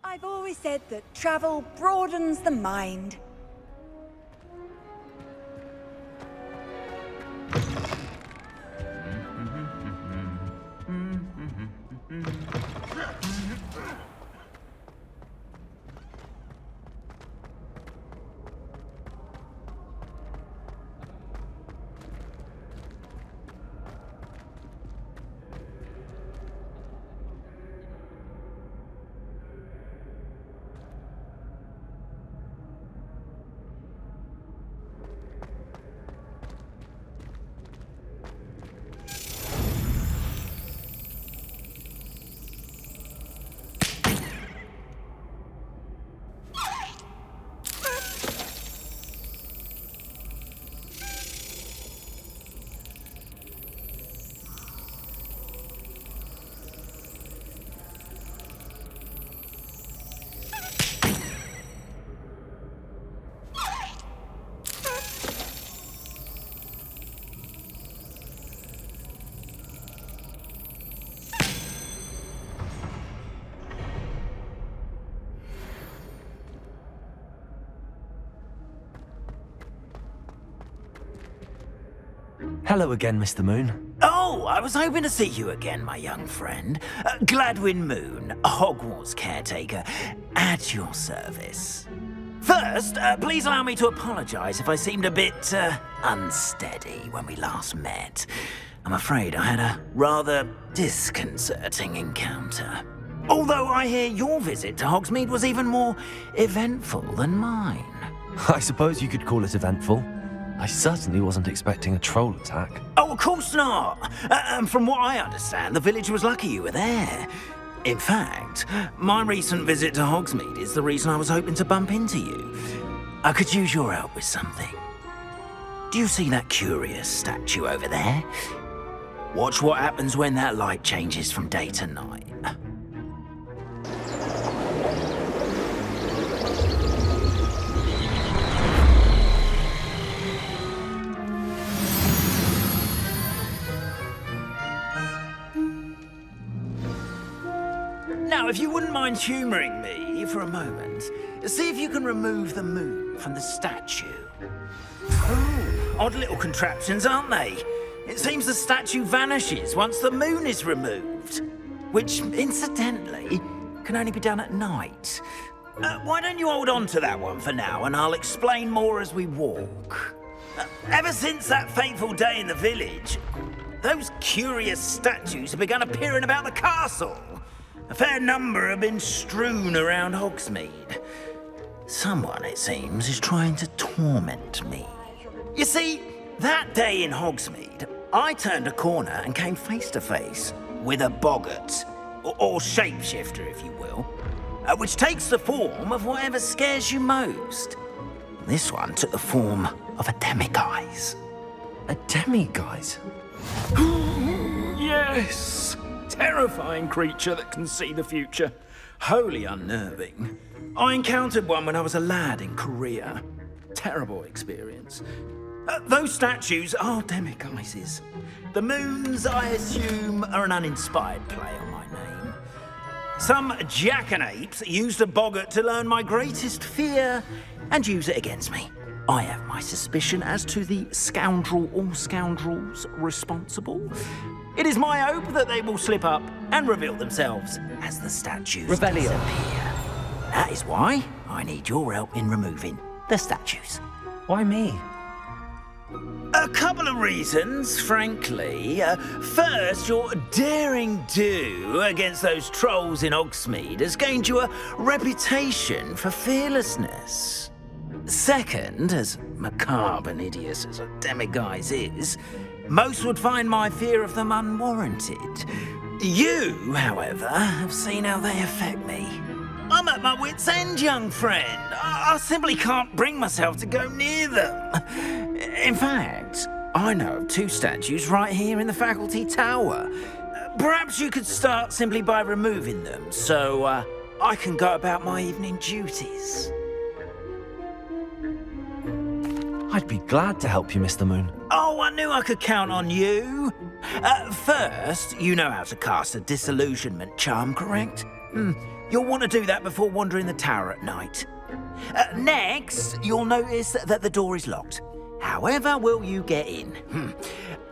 I've always said that travel broadens the mind. Hello again, Mr. Moon. Oh, I was hoping to see you again, my young friend. Gladwin Moon, Hogwarts Caretaker, at your service. First, please allow me to apologize if I seemed a bit, unsteady when we last met. I'm afraid I had a rather disconcerting encounter. Although I hear your visit to Hogsmeade was even more eventful than mine. I suppose you could call it eventful. I certainly wasn't expecting a troll attack. Oh, of course not. From what I understand, the village was lucky you were there. In fact, my recent visit to Hogsmeade is the reason I was hoping to bump into you. I could use your help with something. Do you see that curious statue over there? Watch what happens when that light changes from day to night. Now, if you wouldn't mind humouring me for a moment, see if you can remove the moon from the statue. Oh, odd little contraptions, aren't they? It seems the statue vanishes once the moon is removed, which, incidentally, can only be done at night. Why don't you hold on to that one for now, and I'll explain more as we walk. Ever since that fateful day in the village, those curious statues have begun appearing about the castle. A fair number have been strewn around Hogsmeade. Someone, it seems, is trying to torment me. You see, that day in Hogsmeade, I turned a corner and came face to face with a boggart, or shapeshifter, if you will, which takes the form of whatever scares you most. This one took the form of a demiguise. A demiguise? Yes! Terrifying creature that can see the future. Wholly unnerving. I encountered one when I was a lad in Korea. Terrible experience. Those statues are demiguises. The moons, I assume, are an uninspired play on my name. Some jackanapes used a boggart to learn my greatest fear and use it against me. I have my suspicion as to the scoundrel or scoundrels responsible. It is my hope that they will slip up and reveal themselves as the statues disappear. That is why I need your help in removing the statues. Why me? A couple of reasons, frankly. First, your daring do against those trolls in Hogsmeade has gained you a reputation for fearlessness. Second, as macabre and hideous as a demiguise is, most would find my fear of them unwarranted. You, however, have seen how they affect me. I'm at my wit's end, young friend. I simply can't bring myself to go near them. In fact, I know of two statues right here in the faculty tower. Perhaps you could start simply by removing them, so I can go about my evening duties. I'd be glad to help you, Mr. Moon. Oh, I knew I could count on you. First, you know how to cast a disillusionment charm, correct? You'll want to do that before wandering the tower at night. Next, you'll notice that the door is locked. However will you get in?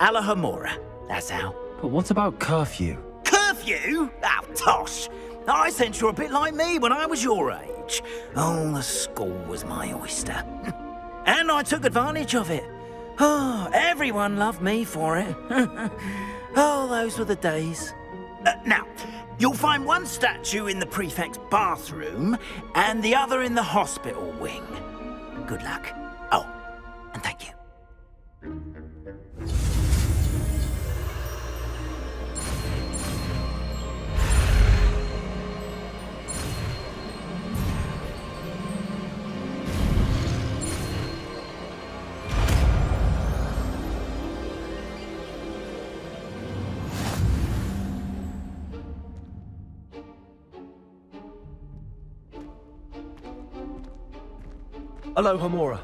Alahomora, that's how. But what about curfew? Curfew? Oh, tosh. I sense you're a bit like me when I was your age. Oh, the school was my oyster. And I took advantage of it. Oh, everyone loved me for it. Oh, those were the days. Now, you'll find one statue in the prefect's bathroom and the other in the hospital wing. Good luck. Oh, and thank you. Alohomora.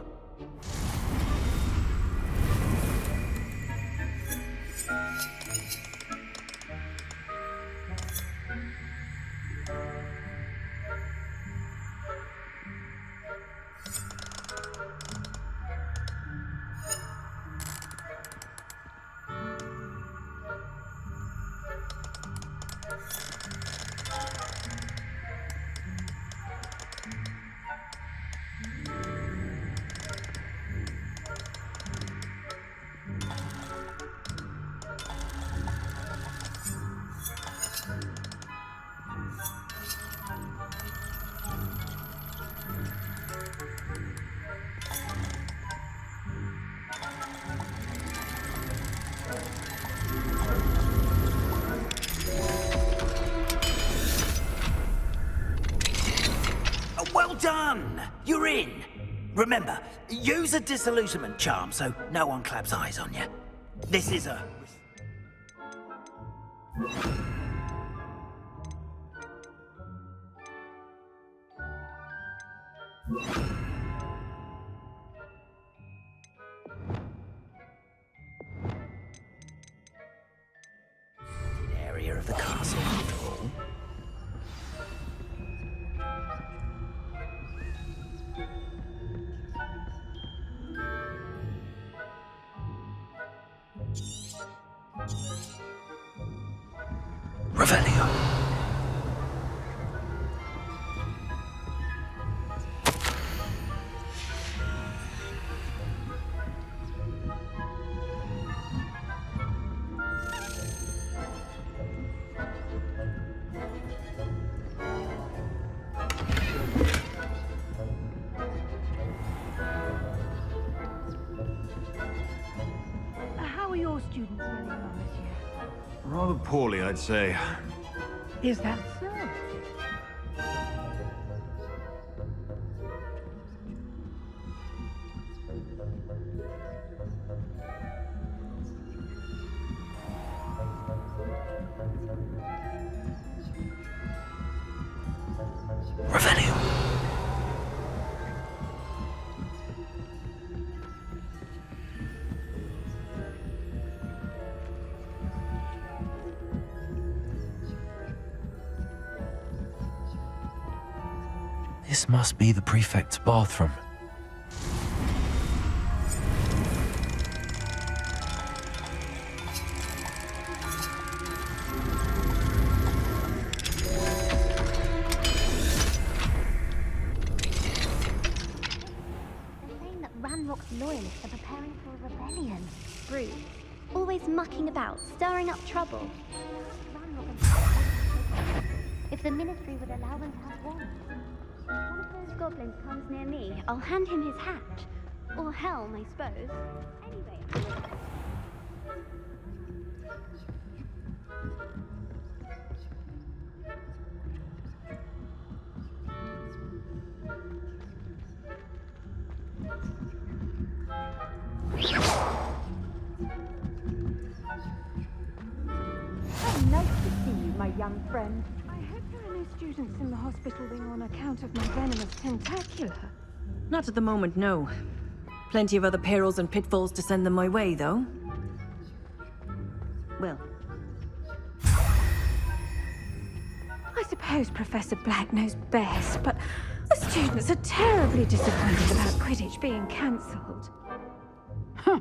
Well done! You're in. Remember, use a disillusionment charm so no one claps eyes on you. This is a... area of the castle after all. Revelio. How are your students getting on this year? Rather poorly, I'd say. Is that so? Revelio. This must be the prefect's bathroom. They're saying that Ranrock's loyalists are preparing for a rebellion. Rude. Always mucking about, stirring up trouble. If the ministry would allow them to have wands. If one of those goblins comes near me, I'll hand him his hat. Or helm, I suppose. Anyway... Oh, no my young friend. I hope there are no students in the hospital wing on account of my venomous tentacular. Not at the moment, no. Plenty of other perils and pitfalls to send them my way, though. Well, I suppose Professor Black knows best, but the students are terribly disappointed about Quidditch being cancelled. Huh.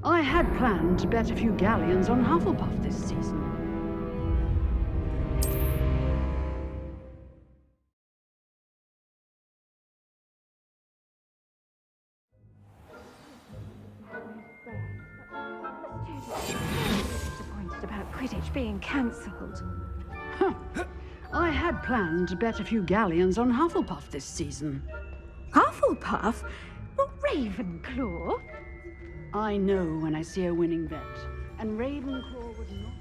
I had planned to bet a few galleons on Hufflepuff this season. Disappointed about Quidditch being cancelled. Huh. I had planned to bet a few galleons on Hufflepuff this season. Hufflepuff? Not Ravenclaw? I know when I see a winning bet, and Ravenclaw would not.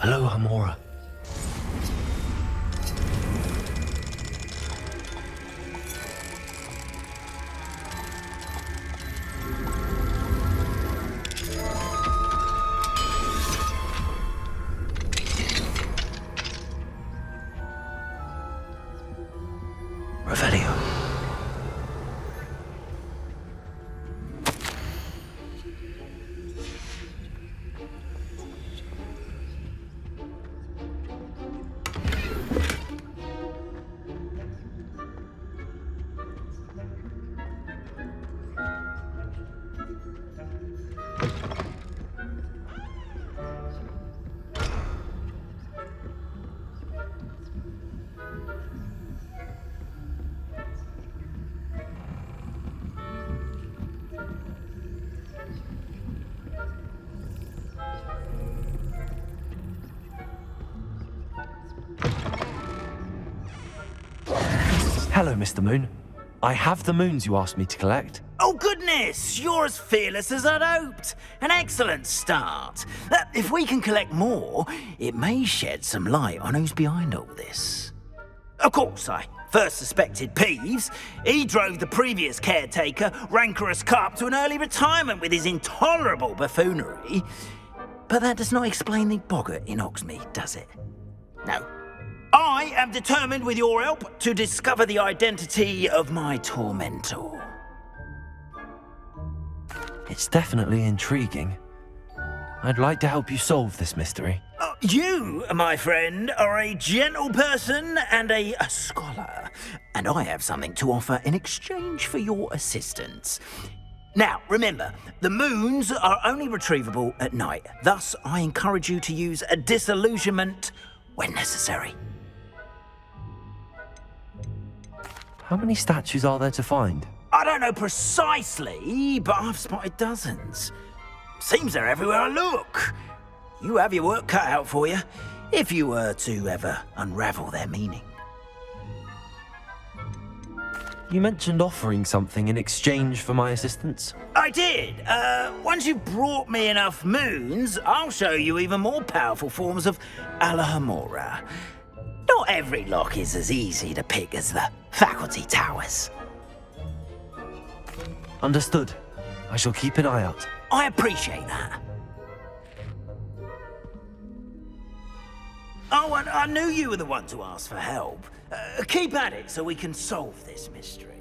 Hello, Hamora. Revelio. Hello, Mr. Moon. I have the moons you asked me to collect. Oh, goodness! You're as fearless as I'd hoped. An excellent start. If we can collect more, it may shed some light on who's behind all this. Of course, I first suspected Peeves. He drove the previous caretaker, rancorous Carp, to an early retirement with his intolerable buffoonery. But that does not explain the boggart in Hogsmeade, does it? No. I am determined, with your help, to discover the identity of my tormentor. It's definitely intriguing. I'd like to help you solve this mystery. You, my friend, are a gentle person and a scholar, and I have something to offer in exchange for your assistance. Now, remember, the moons are only retrievable at night. Thus, I encourage you to use a disillusionment when necessary. How many statues are there to find? I don't know precisely, but I've spotted dozens. Seems they're everywhere I look. You have your work cut out for you, if you were to ever unravel their meaning. You mentioned offering something in exchange for my assistance. I did. Once you've brought me enough moons, I'll show you even more powerful forms of Alohomora. Not every lock is as easy to pick as the faculty towers. Understood. I shall keep an eye out. I appreciate that. Oh, and I knew you were the one to ask for help. Keep at it so we can solve this mystery.